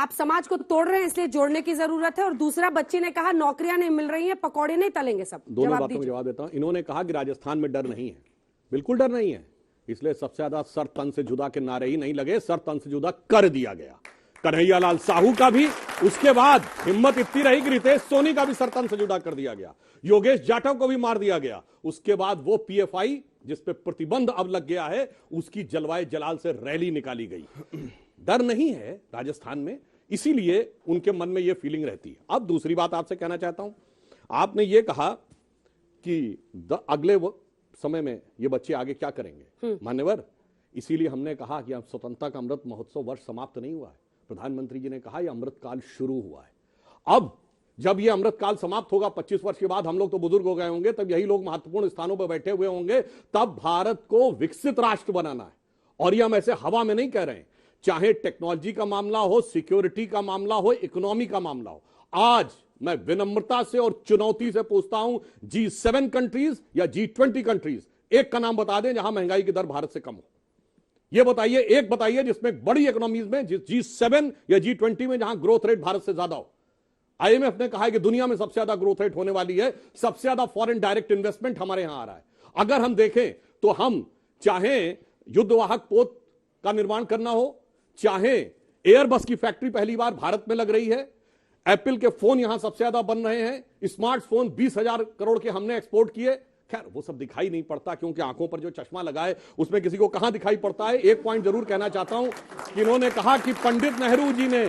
आप समाज को तोड़ रहे हैं इसलिए जोड़ने की जरूरत है। और दूसरा, बच्ची ने कहा नौकरियां नहीं मिल रही हैं, पकौड़े नहीं तलेंगे सब। दोनों बातों में जवाब देता हूं। इन्होंने कहा कि राजस्थान में डर नहीं है, बिल्कुल डर नहीं है, इसलिए सबसे ज्यादा सर तन से जुदा के नारे ही नहीं लगे, सर तन से जुदा कर दिया गया। कन्हैयालाल साहू का भी, उसके बाद हिम्मत इतनी रही कि रितेश सोनी का भी सर तन से जुदा कर दिया गया, योगेश जाटव को भी मार दिया गया। उसके बाद वो पीएफआई जिस पे प्रतिबंध अब लग गया है, उसकी जलवाए जलाल से रैली निकाली गई। डर नहीं है राजस्थान में, इसीलिए उनके मन में ये फीलिंग रहती है। अब दूसरी बात आपसे कहना चाहता हूं, आपने ये कहा कि अगले समय में ये बच्चे आगे क्या करेंगे मान्यवर, इसीलिए हमने कहा कि अब स्वतंत्रता का अमृत महोत्सव वर्ष समाप्त नहीं हुआ है। प्रधानमंत्री जी ने कहा यह अमृत काल शुरू हुआ है। अब जब यह अमृत काल समाप्त होगा 25 वर्ष के बाद, हम लोग तो बुजुर्ग हो गए होंगे, तब यही लोग महत्वपूर्ण स्थानों पर बैठे हुए होंगे, तब भारत को विकसित राष्ट्र बनाना है। और यह हम ऐसे हवा में नहीं कह रहे हैं, चाहे टेक्नोलॉजी का मामला हो, सिक्योरिटी का मामला हो, इकोनॉमी का मामला हो। आज मैं विनम्रता से और चुनौती से पूछता हूं, G7 कंट्रीज या G20 कंट्रीज, एक का नाम बता दें जहां महंगाई की दर भारत से कम हो। यह बताइए, एक बताइए जिसमें बड़ी इकोनॉमीज में, G7 या G20 में जहां ग्रोथ रेट भारत से ज्यादा हो। IMF ने कहा है कि दुनिया में सबसे ज्यादा ग्रोथ रेट होने वाली है, सबसे ज्यादा फॉरेन डायरेक्ट इन्वेस्टमेंट हमारे यहां आ रहा है। अगर हम देखें तो हम चाहे युद्धवाहक पोत का निर्माण करना हो, चाहे एयरबस की फैक्ट्री पहली बार भारत में लग रही है, एप्पल के फोन यहां सबसे ज्यादा बन रहे हैं, स्मार्टफोन 20,000 करोड़ के हमने एक्सपोर्ट किए। खैर वो सब दिखाई नहीं पड़ता क्योंकि आंखों पर जो चश्मा लगाए उसमें किसी को कहां दिखाई पड़ता है। एक पॉइंट जरूर कहना चाहता हूं कि इन्होंने कहा कि पंडित नेहरू जी ने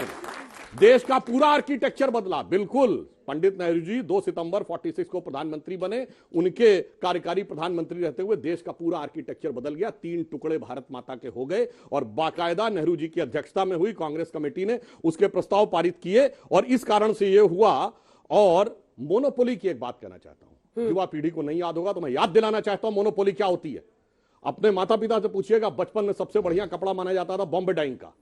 देश का पूरा आर्किटेक्चर बदला। बिल्कुल, पंडित नेहरू जी 2 सितंबर 46 को प्रधानमंत्री बने, उनके कार्यकारी प्रधानमंत्री रहते हुए देश का पूरा आर्किटेक्चर बदल गया। 3 टुकड़े भारत माता के हो गए और बाकायदा नेहरू जी की अध्यक्षता में हुई कांग्रेस कमेटी ने उसके प्रस्ताव पारित किए और इस कारण से यह हुआ। और मोनोपोली की एक बात कहना चाहता हूं, युवा पीढ़ी को नहीं याद होगा तो मैं याद दिलाना चाहता हूं मोनोपोली क्या होती है। अपने माता पिता से पूछिएगा, बचपन में सबसे बढ़िया कपड़ा माना जाता था बॉम्बे डाइंग का,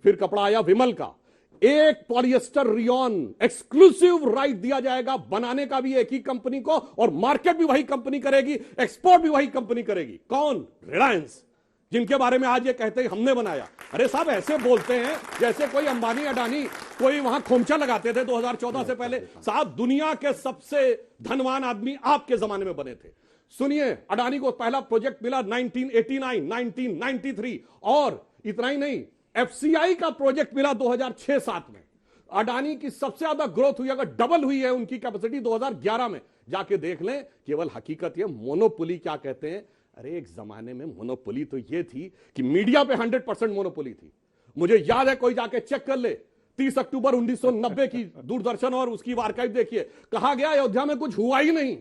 फिर कपड़ा आया विमल का। एक पॉलिएस्टर रियॉन एक्सक्लूसिव राइट दिया जाएगा बनाने का भी एक ही कंपनी को, और मार्केट भी वही कंपनी करेगी, एक्सपोर्ट भी वही कंपनी करेगी। कौन? रिलायंस, जिनके बारे में आज ये कहते हैं हमने बनाया। अरे साहब ऐसे बोलते हैं जैसे कोई अंबानी अडानी कोई वहां खोमचा लगाते थे 2014 से पहले। साहब दुनिया के सबसे धनवान आदमी आपके जमाने में बने थे। सुनिए, अडानी को पहला प्रोजेक्ट मिला 1989, 1993, और इतना ही नहीं, एफसीआई का प्रोजेक्ट मिला 2006-7 में। अडानी की सबसे ज्यादा ग्रोथ हुई, अगर डबल हुई है उनकी कैपेसिटी 2011 में, जाके देख लें। केवल हकीकत ये मोनोपोली क्या कहते हैं। अरे एक जमाने में मोनोपोली तो ये थी कि मीडिया पे 100% मोनोपोली थी। मुझे याद है, कोई जाके चेक कर ले, 30 अक्टूबर 1990 की दूरदर्शन और उसकी आर्काइव देखिए, कहा गया अयोध्या में कुछ हुआ ही नहीं,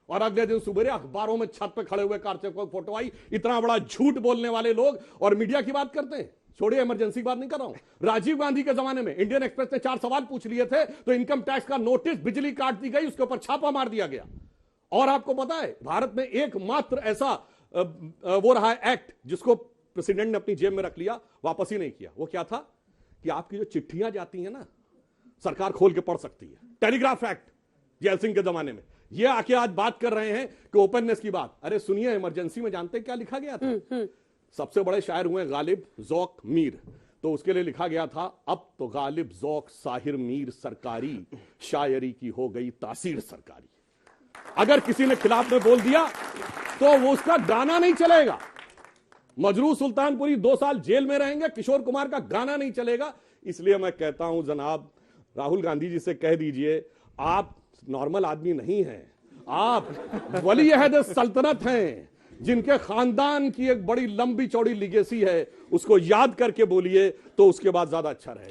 और अगले दिन सुबह अखबारों में छत पे खड़े हुए कारसेवकों की फोटो आई। इतना बड़ा झूठ बोलने वाले लोग और मीडिया की बात करते हैं। छोड़िए, इमरजेंसी की बात नहीं कर रहा हूं। राजीव गांधी के जमाने में इंडियन एक्सप्रेस ने 4 सवाल पूछ लिए थे तो इनकम टैक्स का नोटिस, बिजली काट दी गई, उसके ऊपर छापा मार दिया गया। और आपको पता है भारत में एकमात्र ऐसा वो रहा है एक्ट जिसको प्रेसिडेंट ने अपनी जेब में रख लिया, वापस ही नहीं किया। वो क्या था कि आपकी जो चिट्ठियां जाती हैं ना, सरकार खोल के पढ़ सकती है। टेलीग्राफ एक्ट जैल सिंह के जमाने में। ये आके आज बात कर रहे हैं कि ओपननेस की बात। अरे सुनिए, इमरजेंसी में जानते क्या लिखा गया था? सबसे बड़े शायर हुए गालिब ज़ौक़ मीर, तो उसके लिए लिखा गया था, अब तो गालिब ज़ौक़ साहिर मीर सरकारी, शायरी की हो गई तासीर सरकारी। अगर किसी ने खिलाफ में बोल दिया तो वो उसका गाना नहीं चलेगा। मजरू सुल्तानपुरी 2 साल जेल में रहेंगे, किशोर कुमार का गाना नहीं चलेगा। इसलिए मैं कहता हूं, जनाब राहुल गांधी जी से कह दीजिए, आप नॉर्मल आदमी नहीं हैं, आप वली अहद सल्तनत हैं, जिनके खानदान की एक बड़ी लंबी चौड़ी लिगेसी है। उसको याद करके बोलिए तो उसके बाद ज्यादा अच्छा रहेगा।